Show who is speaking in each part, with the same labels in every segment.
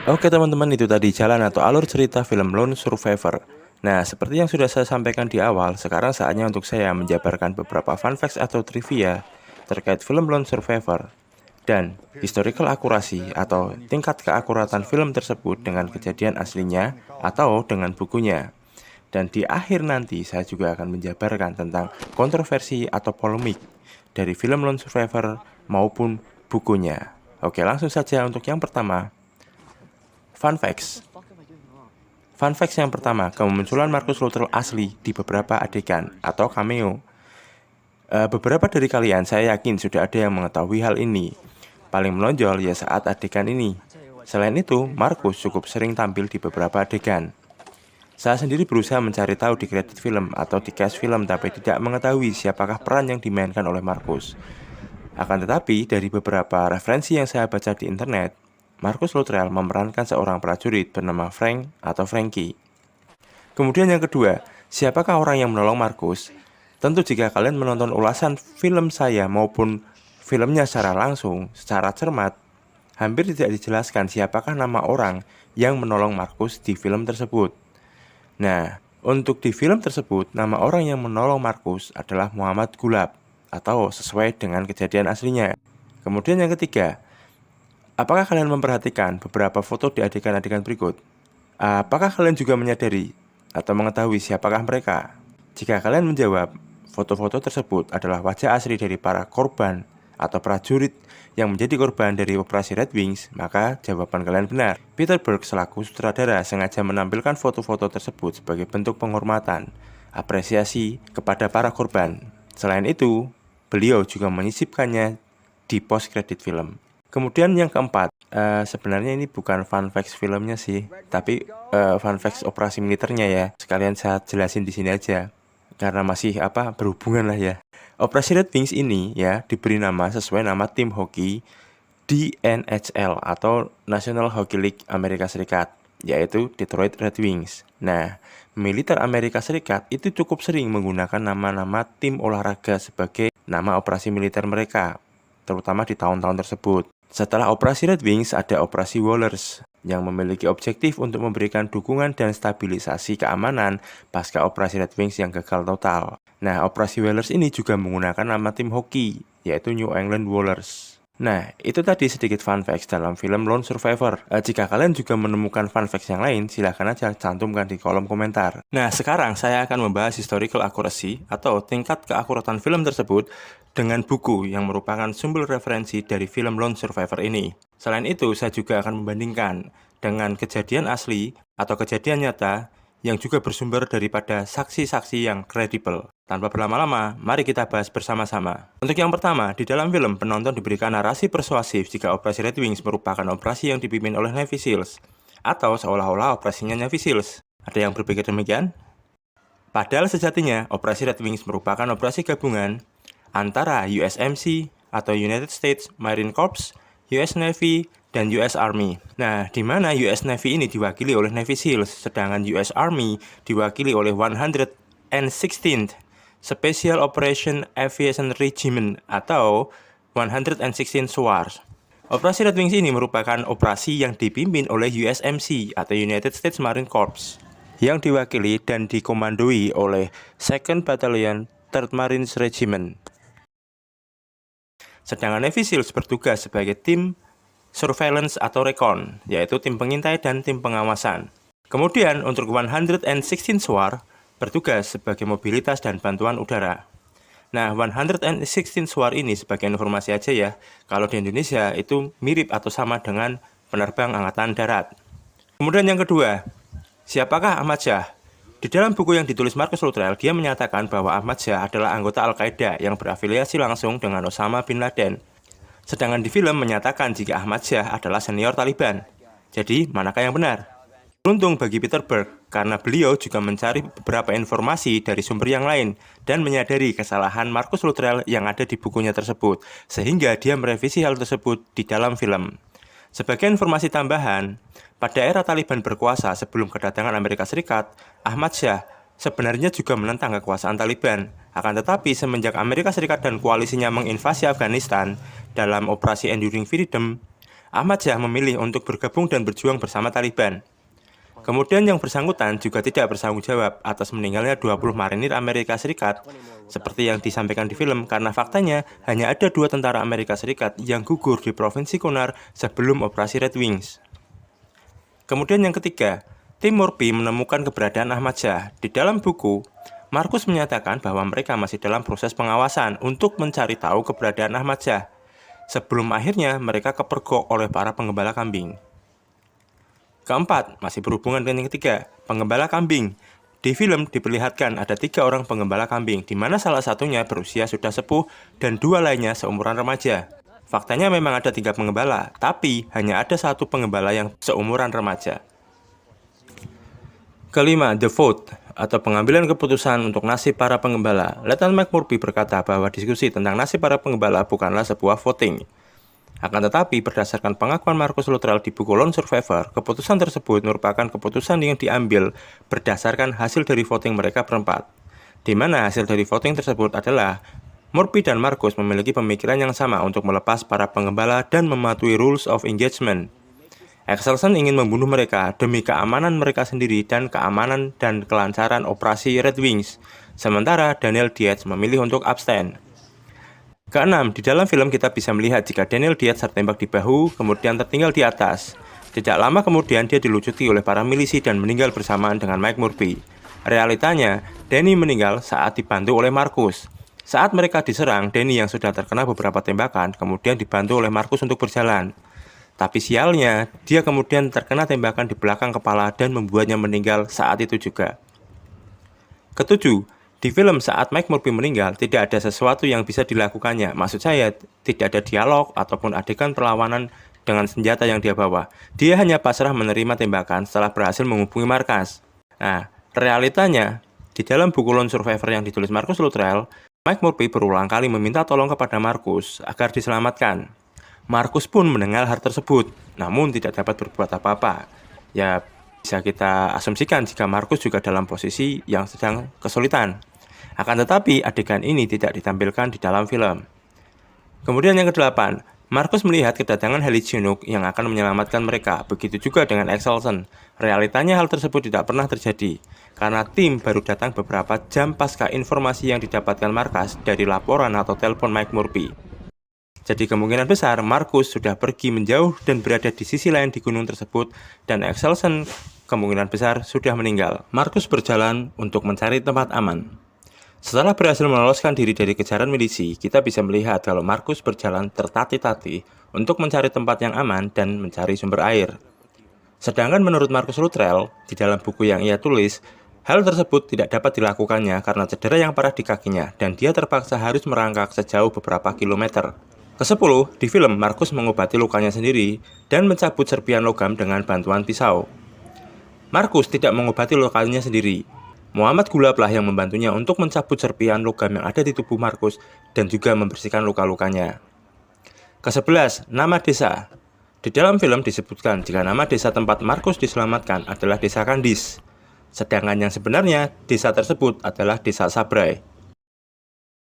Speaker 1: Oke teman-teman, itu tadi jalan atau alur cerita film Lone Survivor. Nah, seperti yang sudah saya sampaikan di awal, sekarang saatnya untuk saya menjabarkan beberapa fun facts atau trivia terkait film Lone Survivor dan historical akurasi atau tingkat keakuratan film tersebut dengan kejadian aslinya atau dengan bukunya. Dan di akhir nanti saya juga akan menjabarkan tentang kontroversi atau polemik dari film Lone Survivor maupun bukunya. Oke, langsung saja untuk yang pertama. Fun facts. Fun facts yang pertama, kemunculan Marcus Luttrell asli di beberapa adegan atau cameo. Beberapa dari kalian saya yakin sudah ada yang mengetahui hal ini. Paling menonjol ya saat adegan ini. Selain itu, Marcus cukup sering tampil di beberapa adegan. Saya sendiri berusaha mencari tahu di kredit film atau di cast film, tapi tidak mengetahui siapakah peran yang dimainkan oleh Marcus. Akan tetapi, dari beberapa referensi yang saya baca di internet, Marcus Luttrell memerankan seorang prajurit bernama Frank atau Frankie. Kemudian yang kedua, siapakah orang yang menolong Marcus? Tentu jika kalian menonton ulasan film saya maupun filmnya secara langsung, secara cermat, hampir tidak dijelaskan siapakah nama orang yang menolong Marcus di film tersebut. Nah, untuk di film tersebut, nama orang yang menolong Marcus adalah Muhammad Gulab atau sesuai dengan kejadian aslinya. Kemudian yang ketiga, apakah kalian memperhatikan beberapa foto di adegan-adegan berikut? Apakah kalian juga menyadari atau mengetahui siapakah mereka? Jika kalian menjawab, foto-foto tersebut adalah wajah asli dari para korban atau prajurit yang menjadi korban dari operasi Red Wings, maka jawaban kalian benar. Peter Berg selaku sutradara sengaja menampilkan foto-foto tersebut sebagai bentuk penghormatan, apresiasi kepada para korban. Selain itu, beliau juga menyisipkannya di post-credit film. Kemudian yang keempat, sebenarnya ini bukan fun facts filmnya sih, tapi fun facts operasi militernya ya. Sekalian saya jelasin di sini aja, karena masih berhubungan lah ya. Operasi Red Wings ini ya diberi nama sesuai nama tim hoki di NHL atau National Hockey League Amerika Serikat, yaitu Detroit Red Wings. Nah, militer Amerika Serikat itu cukup sering menggunakan nama-nama tim olahraga sebagai nama operasi militer mereka, terutama di tahun-tahun tersebut. Setelah operasi Red Wings, ada operasi Whalers yang memiliki objektif untuk memberikan dukungan dan stabilisasi keamanan pasca operasi Red Wings yang gagal total. Nah, operasi Whalers ini juga menggunakan nama tim hoki, yaitu New England Whalers. Nah, itu tadi sedikit fun facts dalam film Lone Survivor. Jika kalian juga menemukan fun facts yang lain, silahkan aja cantumkan di kolom komentar. Nah, sekarang saya akan membahas historical accuracy atau tingkat keakuratan film tersebut dengan buku yang merupakan sumber referensi dari film Lone Survivor ini. Selain itu, saya juga akan membandingkan dengan kejadian asli atau kejadian nyata yang juga bersumber daripada saksi-saksi yang kredibel. Tanpa berlama-lama, mari kita bahas bersama-sama. Untuk yang pertama, di dalam film, penonton diberikan narasi persuasif jika operasi Red Wings merupakan operasi yang dipimpin oleh Navy SEALs, atau seolah-olah operasinya Navy SEALs. Ada yang berpikir demikian? Padahal sejatinya, operasi Red Wings merupakan operasi gabungan antara USMC atau United States Marine Corps, US Navy, dan US Army. Nah, di mana US Navy ini diwakili oleh Navy SEALs, sedangkan US Army diwakili oleh 116th Special Operation Aviation Regiment atau 116 SOAR. Operasi Red Wings ini merupakan operasi yang dipimpin oleh USMC atau United States Marine Corps yang diwakili dan dikomandoi oleh 2nd Battalion 3rd Marine Regiment. Sedangkan Navy SEALs bertugas sebagai tim surveillance atau recon, yaitu tim pengintai dan tim pengawasan. Kemudian untuk 116 SOAR bertugas sebagai mobilitas dan bantuan udara. Nah, 116 SOAR ini sebagai informasi aja ya, kalau di Indonesia itu mirip atau sama dengan penerbang angkatan darat. Kemudian yang kedua, siapakah Ahmad Shah? Di dalam buku yang ditulis Marcus Luttrell, dia menyatakan bahwa Ahmad Shah adalah anggota Al-Qaeda yang berafiliasi langsung dengan Osama bin Laden. Sedangkan di film menyatakan jika Ahmad Shah adalah senior Taliban. Jadi, manakah yang benar? Beruntung bagi Peter Berg, karena beliau juga mencari beberapa informasi dari sumber yang lain dan menyadari kesalahan Marcus Luttrell yang ada di bukunya tersebut, sehingga dia merevisi hal tersebut di dalam film. Sebagai informasi tambahan, pada era Taliban berkuasa sebelum kedatangan Amerika Serikat, Ahmad Shah sebenarnya juga menentang kekuasaan Taliban. Akan tetapi semenjak Amerika Serikat dan koalisinya menginvasi Afghanistan dalam operasi Enduring Freedom, Ahmad Shah memilih untuk bergabung dan berjuang bersama Taliban. Kemudian yang bersangkutan juga tidak bertanggung jawab atas meninggalnya 20 marinir Amerika Serikat, seperti yang disampaikan di film, karena faktanya hanya ada 2 tentara Amerika Serikat yang gugur di Provinsi Kunar sebelum operasi Red Wings. Kemudian yang ketiga, tim Murphy menemukan keberadaan Ahmad Shah. Di dalam buku, Markus menyatakan bahwa mereka masih dalam proses pengawasan untuk mencari tahu keberadaan Ahmad Shah, sebelum akhirnya mereka kepergok oleh para penggembala kambing. Keempat, masih berhubungan dengan yang ketiga, penggembala kambing. Di film diperlihatkan ada 3 orang penggembala kambing, di mana salah satunya berusia sudah sepuh dan 2 lainnya seumuran remaja. Faktanya memang ada 3 penggembala, tapi hanya ada 1 penggembala yang seumuran remaja. Kelima, the vote, atau pengambilan keputusan untuk nasib para penggembala. Letnan McMurphy berkata bahwa diskusi tentang nasib para penggembala bukanlah sebuah voting. Akan tetapi, berdasarkan pengakuan Marcus Luttrell di buku Lone Survivor, keputusan tersebut merupakan keputusan yang diambil berdasarkan hasil dari voting mereka berempat. Di mana hasil dari voting tersebut adalah Murphy dan Marcus memiliki pemikiran yang sama untuk melepas para penggembala dan mematuhi rules of engagement. Axelson ingin membunuh mereka demi keamanan mereka sendiri dan keamanan dan kelancaran operasi Red Wings, sementara Daniel Dietz memilih untuk abstain. Keenam, di dalam film kita bisa melihat jika Daniel Dietz tertembak di bahu, kemudian tertinggal di atas. Tidak lama kemudian dia dilucuti oleh para milisi dan meninggal bersamaan dengan Mike Murphy. Realitanya, Danny meninggal saat dibantu oleh Marcus. Saat mereka diserang, Danny yang sudah terkena beberapa tembakan, kemudian dibantu oleh Marcus untuk berjalan. Tapi sialnya, dia kemudian terkena tembakan di belakang kepala dan membuatnya meninggal saat itu juga. Ketujuh, di film saat Mike Murphy meninggal, tidak ada sesuatu yang bisa dilakukannya. Maksud saya, tidak ada dialog ataupun adegan perlawanan dengan senjata yang dia bawa. Dia hanya pasrah menerima tembakan setelah berhasil menghubungi markas. Nah, realitanya, di dalam buku Lone Survivor yang ditulis Marcus Luttrell, Mike Murphy berulang kali meminta tolong kepada Marcus agar diselamatkan. Marcus pun mendengar hal tersebut, namun tidak dapat berbuat apa-apa. Ya, bisa kita asumsikan jika Marcus juga dalam posisi yang sedang kesulitan. Akan tetapi, adegan ini tidak ditampilkan di dalam film. Kemudian yang kedelapan, Marcus melihat kedatangan heli Chinook yang akan menyelamatkan mereka. Begitu juga dengan Axelson. Realitanya hal tersebut tidak pernah terjadi, karena tim baru datang beberapa jam pasca informasi yang didapatkan markas dari laporan atau telepon Mike Murphy. Jadi kemungkinan besar Marcus sudah pergi menjauh dan berada di sisi lain di gunung tersebut, dan Axelson kemungkinan besar sudah meninggal. Marcus berjalan untuk mencari tempat aman. Setelah berhasil meloloskan diri dari kejaran milisi, kita bisa melihat kalau Marcus berjalan tertatih-tatih untuk mencari tempat yang aman dan mencari sumber air. Sedangkan menurut Marcus Luttrell, di dalam buku yang ia tulis, hal tersebut tidak dapat dilakukannya karena cedera yang parah di kakinya dan dia terpaksa harus merangkak sejauh beberapa kilometer. Kesepuluh, di film Marcus mengobati lukanya sendiri dan mencabut serpian logam dengan bantuan pisau. Marcus tidak mengobati lukanya sendiri. Muhammad Gulablah yang membantunya untuk mencabut serpian logam yang ada di tubuh Marcus dan juga membersihkan luka-lukanya. Ke-11, nama desa. Di dalam film disebutkan jika nama desa tempat Marcus diselamatkan adalah Desa Kandis. Sedangkan yang sebenarnya desa tersebut adalah Desa Sabrai.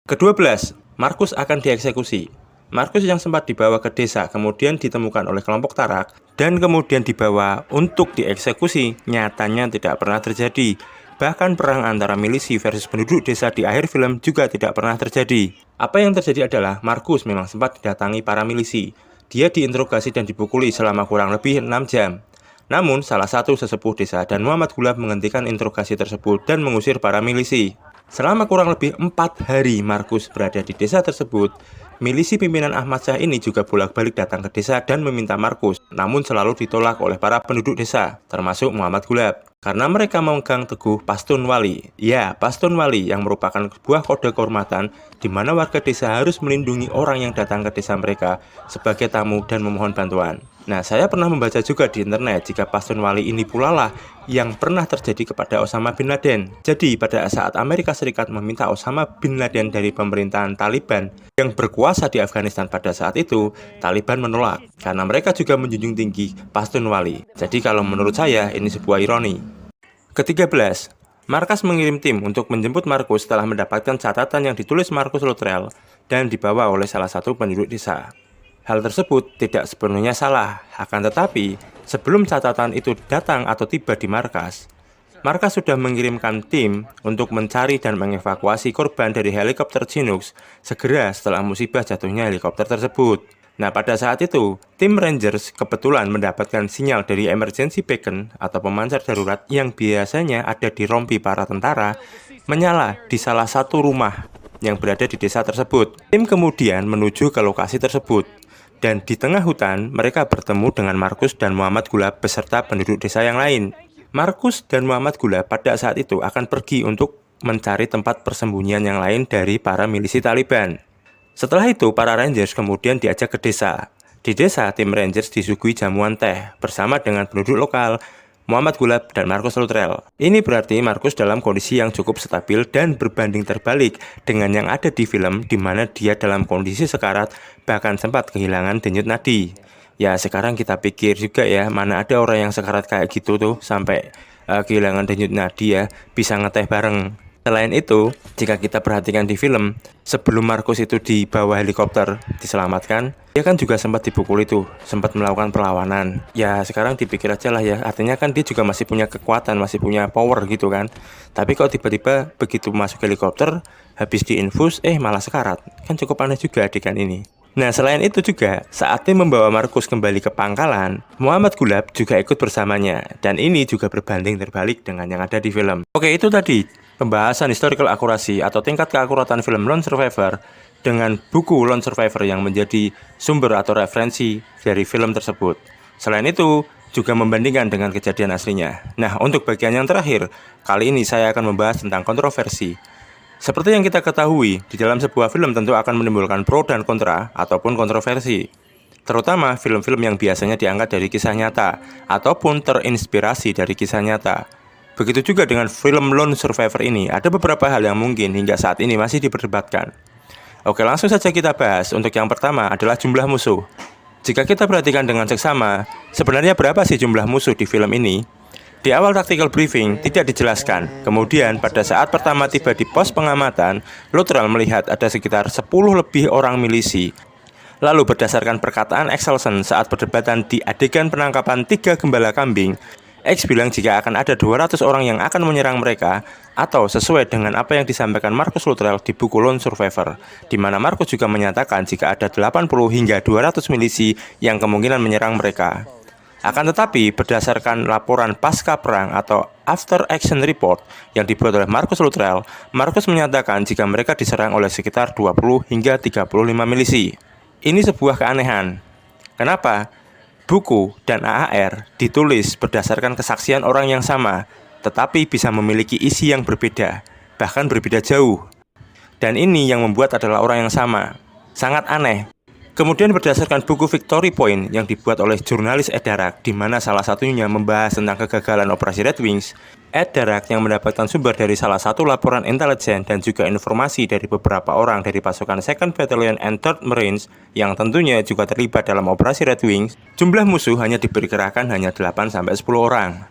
Speaker 1: Ke-12, Marcus akan dieksekusi. Marcus yang sempat dibawa ke desa kemudian ditemukan oleh kelompok Tarak dan kemudian dibawa untuk dieksekusi nyatanya tidak pernah terjadi. Bahkan perang antara milisi versus penduduk desa di akhir film juga tidak pernah terjadi. Apa yang terjadi adalah Marcus memang sempat didatangi para milisi. Dia diinterogasi dan dipukuli selama kurang lebih 6 jam. Namun salah satu sesepuh desa dan Muhammad Gulab menghentikan interogasi tersebut dan mengusir para milisi. Selama kurang lebih 4 hari Marcus berada di desa tersebut. Milisi pimpinan Ahmad Shah ini juga bolak-balik datang ke desa dan meminta Marcus, namun selalu ditolak oleh para penduduk desa, termasuk Muhammad Gulab. Karena mereka memegang teguh Pashtun Wali. Ya, Pashtun Wali yang merupakan sebuah kode kehormatan di mana warga desa harus melindungi orang yang datang ke desa mereka sebagai tamu dan memohon bantuan. Nah, saya pernah membaca juga di internet jika Pashtun Wali ini pula lah yang pernah terjadi kepada Osama bin Laden. Jadi, pada saat Amerika Serikat meminta Osama bin Laden dari pemerintahan Taliban yang berkuasa di Afghanistan pada saat itu, Taliban menolak karena mereka juga menjunjung tinggi Pashtun Wali. Jadi, kalau menurut saya, ini sebuah ironi. Ke-13, markas mengirim tim untuk menjemput Marcus setelah mendapatkan catatan yang ditulis Marcus Luttrell dan dibawa oleh salah satu penduduk desa. Hal tersebut tidak sepenuhnya salah, akan tetapi sebelum catatan itu datang atau tiba di markas sudah mengirimkan tim untuk mencari dan mengevakuasi korban dari helikopter Chinook segera setelah musibah jatuhnya helikopter tersebut. Nah, pada saat itu, tim Rangers kebetulan mendapatkan sinyal dari emergency beacon atau pemancar darurat yang biasanya ada di rompi para tentara menyala di salah satu rumah yang berada di desa tersebut. Tim kemudian menuju ke lokasi tersebut. Dan di tengah hutan, mereka bertemu dengan Markus dan Muhammad Gula beserta penduduk desa yang lain. Markus dan Muhammad Gula pada saat itu akan pergi untuk mencari tempat persembunyian yang lain dari para milisi Taliban. Setelah itu, para Rangers kemudian diajak ke desa. Di desa, tim Rangers disuguhi jamuan teh bersama dengan penduduk lokal, Muhammad Gula dan Markus Luttrell. Ini berarti Markus dalam kondisi yang cukup stabil dan berbanding terbalik dengan yang ada di film, di mana dia dalam kondisi sekarat bahkan sempat kehilangan denyut nadi. Ya, sekarang kita pikir juga ya, mana ada orang yang sekarat kayak gitu tuh sampai kehilangan denyut nadi ya, bisa ngeteh bareng. Selain itu, jika kita perhatikan di film, sebelum Markus itu dibawa helikopter diselamatkan, dia kan juga sempat dipukul itu, sempat melakukan perlawanan. Ya, sekarang dipikir aja lah ya, artinya kan dia juga masih punya kekuatan, masih punya power gitu kan. Tapi kok tiba-tiba begitu masuk helikopter, habis diinfus, malah sekarat. Kan cukup aneh juga adegan ini. Nah, selain itu juga, saat tim membawa Markus kembali ke pangkalan, Muhammad Gulab juga ikut bersamanya. Dan ini juga berbanding terbalik dengan yang ada di film. Oke, itu tadi pembahasan historical accuracy atau tingkat keakuratan film Lone Survivor dengan buku Lone Survivor yang menjadi sumber atau referensi dari film tersebut. Selain itu, juga membandingkan dengan kejadian aslinya. Nah, untuk bagian yang terakhir, kali ini saya akan membahas tentang kontroversi. Seperti yang kita ketahui, di dalam sebuah film tentu akan menimbulkan pro dan kontra ataupun kontroversi. Terutama film-film yang biasanya diangkat dari kisah nyata ataupun terinspirasi dari kisah nyata. Begitu juga dengan film Lone Survivor ini, ada beberapa hal yang mungkin hingga saat ini masih diperdebatkan. Oke, langsung saja kita bahas. Untuk yang pertama adalah jumlah musuh. Jika kita perhatikan dengan seksama, sebenarnya berapa sih jumlah musuh di film ini? Di awal tactical briefing tidak dijelaskan. Kemudian pada saat pertama tiba di pos pengamatan, Luttrell melihat ada sekitar 10 lebih orang milisi. Lalu berdasarkan perkataan Excelson saat perdebatan di adegan penangkapan 3 gembala kambing, X bilang jika akan ada 200 orang yang akan menyerang mereka, atau sesuai dengan apa yang disampaikan Markus Luttrell di buku Lone Survivor, di mana Markus juga menyatakan jika ada 80 hingga 200 milisi yang kemungkinan menyerang mereka. Akan tetapi, berdasarkan laporan pasca perang atau After Action Report yang dibuat oleh Markus Luttrell, Markus menyatakan jika mereka diserang oleh sekitar 20 hingga 35 milisi. Ini sebuah keanehan. Kenapa? Buku dan AAR ditulis berdasarkan kesaksian orang yang sama, tetapi bisa memiliki isi yang berbeda, bahkan berbeda jauh. Dan ini yang membuat adalah orang yang sama. Sangat aneh. Kemudian berdasarkan buku Victory Point yang dibuat oleh jurnalis Ed Darak, di mana salah satunya membahas tentang kegagalan operasi Red Wings, Ed Darak yang mendapatkan sumber dari salah satu laporan intelijen dan juga informasi dari beberapa orang dari pasukan 2nd Battalion and 3rd Marines yang tentunya juga terlibat dalam operasi Red Wings, jumlah musuh hanya diperkirakan hanya 8-10 orang.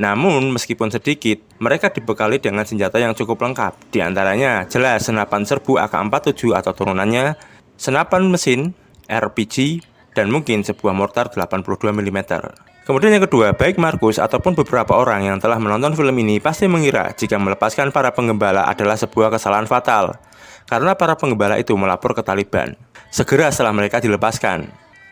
Speaker 1: Namun, meskipun sedikit, mereka dibekali dengan senjata yang cukup lengkap. Di antaranya jelas senapan serbu AK-47 atau turunannya, senapan mesin, RPG, dan mungkin sebuah mortar 82 mm. Kemudian yang kedua, baik Markus ataupun beberapa orang yang telah menonton film ini pasti mengira jika melepaskan para penggembala adalah sebuah kesalahan fatal. Karena para penggembala itu melapor ke Taliban segera setelah mereka dilepaskan.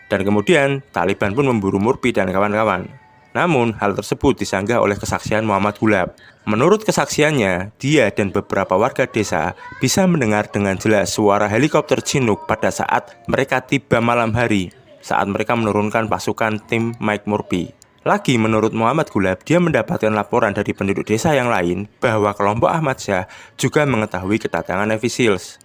Speaker 1: Dan kemudian, Taliban pun memburu Murphy dan kawan-kawan. Namun, hal tersebut disanggah oleh kesaksian Muhammad Gulab. Menurut kesaksiannya, dia dan beberapa warga desa bisa mendengar dengan jelas suara helikopter Chinook pada saat mereka tiba malam hari, saat mereka menurunkan pasukan tim Mike Murphy. Lagi, menurut Muhammad Gulab, dia mendapatkan laporan dari penduduk desa yang lain bahwa kelompok Ahmad Shah juga mengetahui kedatangan Navy Seals.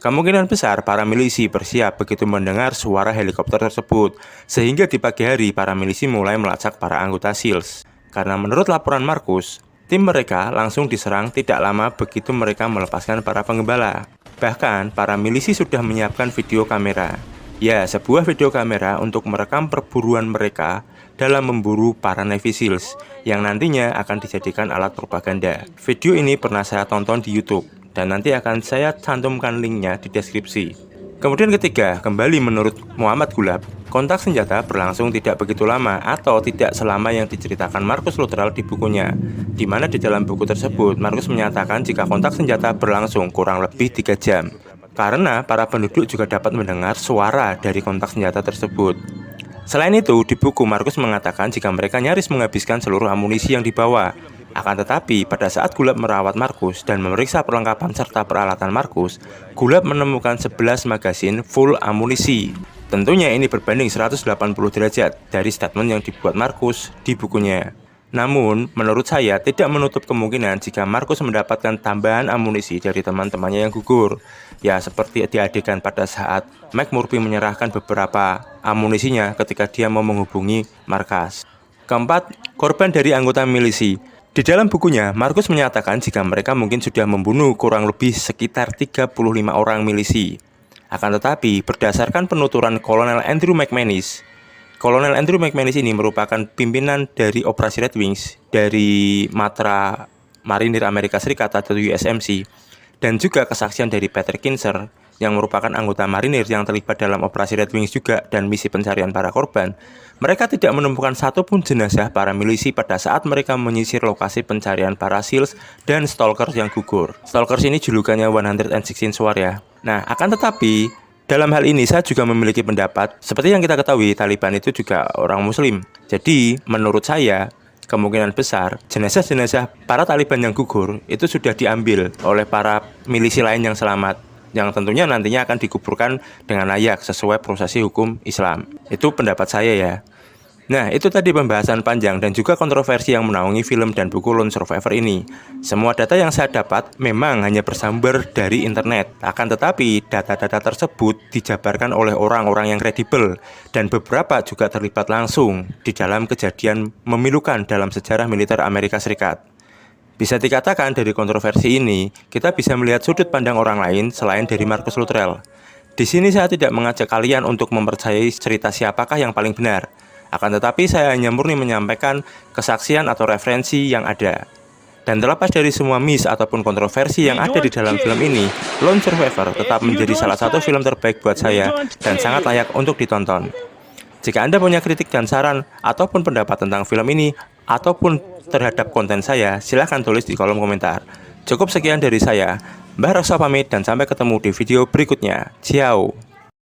Speaker 1: Kemungkinan besar para milisi bersiap begitu mendengar suara helikopter tersebut, sehingga di pagi hari para milisi mulai melacak para anggota SEALs. Karena menurut laporan Markus, tim mereka langsung diserang tidak lama begitu mereka melepaskan para penggembala. Bahkan, para milisi sudah menyiapkan video kamera. Ya, sebuah video kamera untuk merekam perburuan mereka dalam memburu para Navy Seals, yang nantinya akan dijadikan alat propaganda. Video ini pernah saya tonton di YouTube, dan nanti akan saya cantumkan linknya di deskripsi. Kemudian ketiga, kembali menurut Muhammad Gulab, kontak senjata berlangsung tidak begitu lama atau tidak selama yang diceritakan Marcus Luttrell di bukunya, di mana di dalam buku tersebut Marcus menyatakan jika kontak senjata berlangsung kurang lebih 3 jam, karena para penduduk juga dapat mendengar suara dari kontak senjata tersebut. Selain itu, di buku Marcus mengatakan jika mereka nyaris menghabiskan seluruh amunisi yang dibawa. Akan tetapi, pada saat Gulab merawat Marcus dan memeriksa perlengkapan serta peralatan Marcus, Gulab menemukan 11 magasin full amunisi. Tentunya ini berbanding 180 derajat dari statement yang dibuat Marcus di bukunya. Namun, menurut saya tidak menutup kemungkinan jika Marcus mendapatkan tambahan amunisi dari teman-temannya yang gugur. Ya, seperti di adegan pada saat McMurphy menyerahkan beberapa amunisinya ketika dia mau menghubungi markas. Keempat, korban dari anggota milisi. Di dalam bukunya, Marcus menyatakan jika mereka mungkin sudah membunuh kurang lebih sekitar 35 orang milisi. Akan tetapi, berdasarkan penuturan Kolonel Andrew McManus, Kolonel Andrew McManus ini merupakan pimpinan dari Operasi Red Wings dari Matra Marinir Amerika Serikat atau USMC, dan juga kesaksian dari Patrick Kinzer yang merupakan anggota marinir yang terlibat dalam Operasi Red Wings juga dan misi pencarian para korban. Mereka tidak menemukan satupun jenazah para milisi pada saat mereka menyisir lokasi pencarian para SEALs dan Stalkers yang gugur. Stalkers ini julukannya 116 Sword ya. Nah, akan tetapi dalam hal ini saya juga memiliki pendapat, seperti yang kita ketahui Taliban itu juga orang muslim. Jadi menurut saya kemungkinan besar jenazah-jenazah para Taliban yang gugur itu sudah diambil oleh para milisi lain yang selamat, yang tentunya nantinya akan dikuburkan dengan layak sesuai prosesi hukum Islam. Itu pendapat saya ya. Nah, itu tadi pembahasan panjang dan juga kontroversi yang menaungi film dan buku Lone Survivor ini. Semua data yang saya dapat memang hanya bersumber dari internet. Akan tetapi, data-data tersebut dijabarkan oleh orang-orang yang kredibel dan beberapa juga terlibat langsung di dalam kejadian memilukan dalam sejarah militer Amerika Serikat. Bisa dikatakan dari kontroversi ini, kita bisa melihat sudut pandang orang lain selain dari Marcus Luttrell. Di sini saya tidak mengajak kalian untuk mempercayai cerita siapakah yang paling benar. Akan tetapi saya hanya murni menyampaikan kesaksian atau referensi yang ada. Dan terlepas dari semua miss ataupun kontroversi yang ada di dalam film ini, Lone Survivor tetap menjadi salah satu film terbaik buat saya dan sangat layak untuk ditonton. Jika Anda punya kritik dan saran ataupun pendapat tentang film ini ataupun terhadap konten saya, silahkan tulis di kolom komentar. Cukup sekian dari saya, Mbah Raksa pamit dan sampai ketemu di video berikutnya. Ciao.